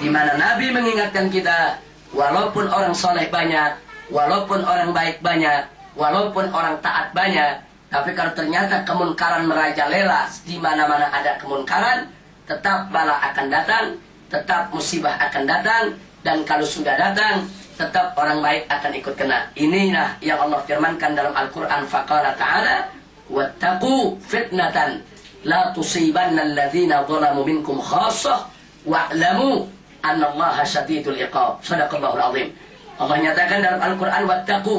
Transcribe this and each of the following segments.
di mana Nabi mengingatkan kita, walaupun orang soleh banyak, walaupun orang baik banyak, walaupun orang taat banyak, tapi kalau ternyata kemunkaran merajalela, di mana-mana ada kemunkaran, tetap bala akan datang, tetap musibah akan datang, dan kalau sudah datang, tetap orang baik akan ikut kena. Inilah yang Allah firmankan dalam Al-Quran. Faqala ta'ala, wattaqu fitnatan la tusibanna alladhina zalamu minkum khassah wa'lamu annallaha syadidul iqab. Shadaqallahul azim. Allah nyatakan dalam Al-Quran, wattaqu,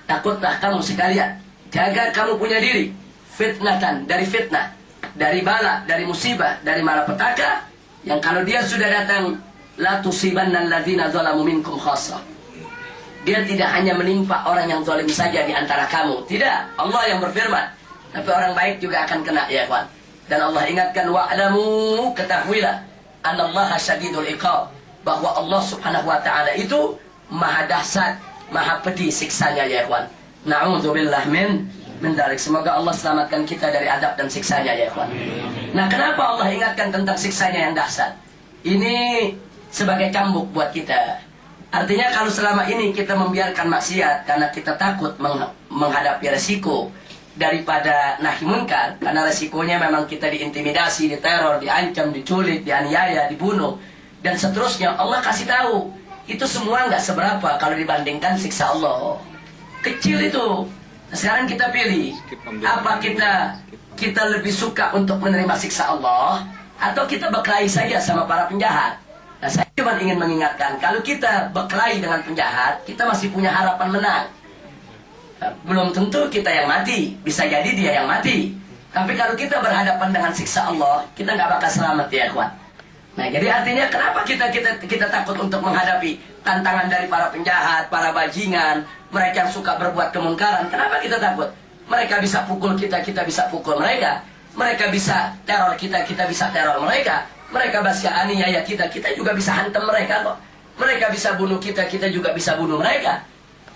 takutlah kamu sekalian, jaga kamu punya diri, fitnatan, dari fitnah, dari bala, dari musibah, dari malapetaka, yang kalau dia sudah datang, la tusibanna alladhina zalamu minkum khassah. Dia tidak hanya menimpa orang yang zalim saja di antara kamu. Tidak, Allah yang berfirman. Tapi orang baik juga akan kena, ya kawan. Dan Allah ingatkan, wa'lamu, ketahuilah, anallaha syadidul iqab, bahwa Allah subhanahu wa ta'ala itu maha dahsyat, maha pedih siksanya, ya kawan. Na'udzubillah min dzalik. Semoga Allah selamatkan kita dari adab dan siksanya, ya kawan. Nah, kenapa Allah ingatkan tentang siksanya yang dahsyat? Ini sebagai cambuk buat kita. Artinya kalau selama ini kita membiarkan maksiat karena kita takut menghadapi resiko daripada nahi munkar, karena resikonya memang kita diintimidasi, diteror, diancam, diculik, dianiaya, dibunuh, dan seterusnya. Allah kasih tahu, itu semua nggak seberapa kalau dibandingkan siksa Allah. Kecil itu. Nah, sekarang kita pilih, apa kita lebih suka untuk menerima siksa Allah, atau kita berkelahi saja sama para penjahat? Nah, saya cuma ingin mengingatkan, kalau kita berkelahi dengan penjahat, kita masih punya harapan menang. Nah, belum tentu kita yang mati, bisa jadi dia yang mati. Tapi kalau kita berhadapan dengan siksa Allah, kita nggak bakal selamat, ya kawan. Nah, jadi artinya kenapa kita takut untuk menghadapi tantangan dari para penjahat, para bajingan, mereka yang suka berbuat kemungkaran? Kenapa kita takut? Mereka bisa pukul kita, kita bisa pukul mereka. Mereka bisa teror kita, kita bisa teror mereka. Mereka bisa aniaya kita, kita juga bisa hantam mereka kok. Mereka bisa bunuh kita, kita juga bisa bunuh mereka.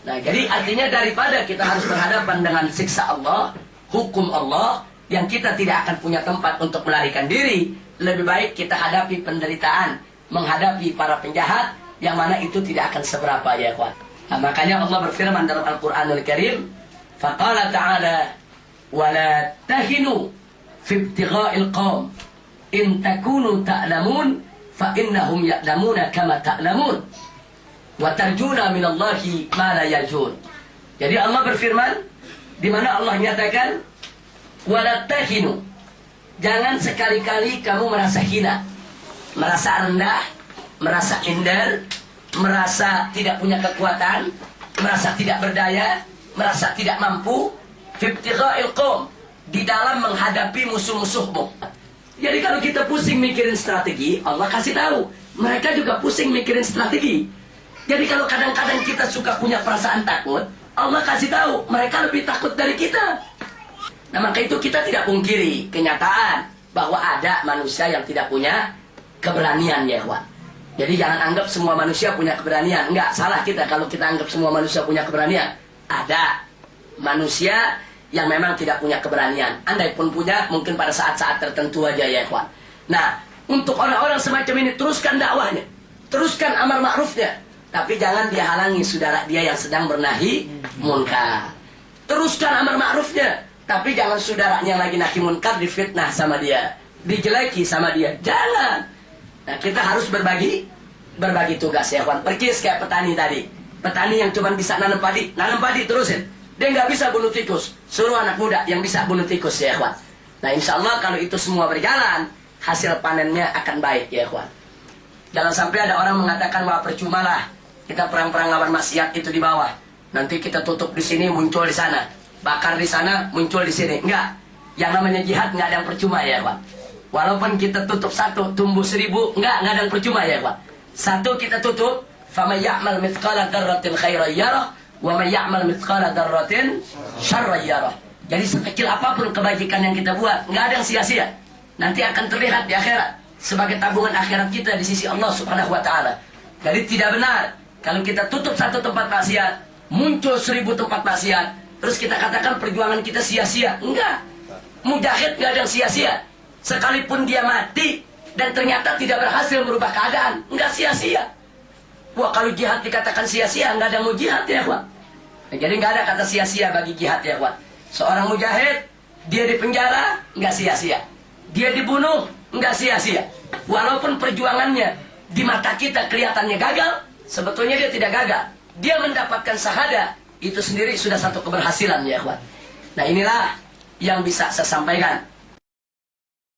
Nah, jadi artinya daripada kita harus berhadapan dengan siksa Allah, hukum Allah, yang kita tidak akan punya tempat untuk melarikan diri, lebih baik kita hadapi penderitaan, menghadapi para penjahat, yang mana itu tidak akan seberapa, ya kawan. Nah, makanya Allah berfirman dalam Al-Quranul Karim, faqala ta'ala, wala tahinu fi ibtigha'il qawm in takunu ta'lamun fa innahum ya'lamuna kama ta'lamun wa tarjuna minallahi ma la yarjun. Jadi Allah berfirman, di mana Allah nyatakan, wala tahinu, jangan sekali-kali kamu merasa hina, merasa rendah, merasa minder, merasa tidak punya kekuatan, merasa tidak berdaya, merasa tidak mampu, fi ibtigha'il qawm, di dalam menghadapi musuh-musuhmu. Jadi kalau kita pusing mikirin strategi, Allah kasih tahu, mereka juga pusing mikirin strategi. Jadi kalau kadang-kadang kita suka punya perasaan takut, Allah kasih tahu, mereka lebih takut dari kita. Nah, maka itu kita tidak pungkiri kenyataan bahwa ada manusia yang tidak punya keberanian, ya kawan. Jadi jangan anggap semua manusia punya keberanian. Enggak, salah kita kalau kita anggap semua manusia punya keberanian. Ada manusia yang memang tidak punya keberanian. Andai pun punya, mungkin pada saat-saat tertentu aja, ya kawan. Nah, untuk orang-orang semacam ini, teruskan dakwahnya, teruskan amar ma'rufnya, tapi jangan dia halangi saudara dia yang sedang bernahi munkar. Teruskan amar ma'rufnya, tapi jangan saudaranya yang lagi nahi munkar difitnah sama dia, dijeleki sama dia. Jangan. Nah, kita harus berbagi tugas, ya kawan. Perkis kayak petani tadi. Petani yang cuma bisa nanam padi terusin. Dia nggak bisa bunuh tikus. Suruh anak muda yang bisa bunuh tikus, ya kawan. Nah, insya Allah kalau itu semua berjalan, hasil panennya akan baik, ya kawan. Jangan sampai ada orang mengatakan, wah percumalah kita perang-perang lawan maksiat itu di bawah. Nanti kita tutup di sini, muncul di sana. Bakar di sana, muncul di sini. Enggak. Yang namanya jihad nggak ada yang percuma, ya kawan. Walaupun kita tutup satu, tumbuh 1000, enggak ada yang percuma, ya kawan. Satu kita tutup, faman ya'mal mithqala dzarratin khairan yarah, wa may ya'mal mithqala dzarratin syarran yarah. Jadi sekecil apapun kebajikan yang kita buat, nggak ada yang sia-sia. Nanti akan terlihat di akhirat sebagai tabungan akhirat kita di sisi Allah Subhanahu wa taala. Jadi tidak benar kalau kita tutup satu tempat maksiat, muncul 1000 tempat maksiat, terus kita katakan perjuangan kita sia-sia. Enggak. Mujahid nggak ada yang sia-sia. Sekalipun dia mati dan ternyata tidak berhasil merubah keadaan, nggak sia-sia. Wah, kalau jihad dikatakan sia-sia, nggak ada mau jihad ya, Wak. Nah, jadi nggak ada kata sia-sia bagi jihad ya, Wak. Seorang mujahid, dia di penjara, nggak sia-sia. Dia dibunuh, nggak sia-sia. Walaupun perjuangannya di mata kita kelihatannya gagal, sebetulnya dia tidak gagal. Dia mendapatkan syahada, itu sendiri sudah satu keberhasilan ya, Wak. Nah, inilah yang bisa saya sampaikan.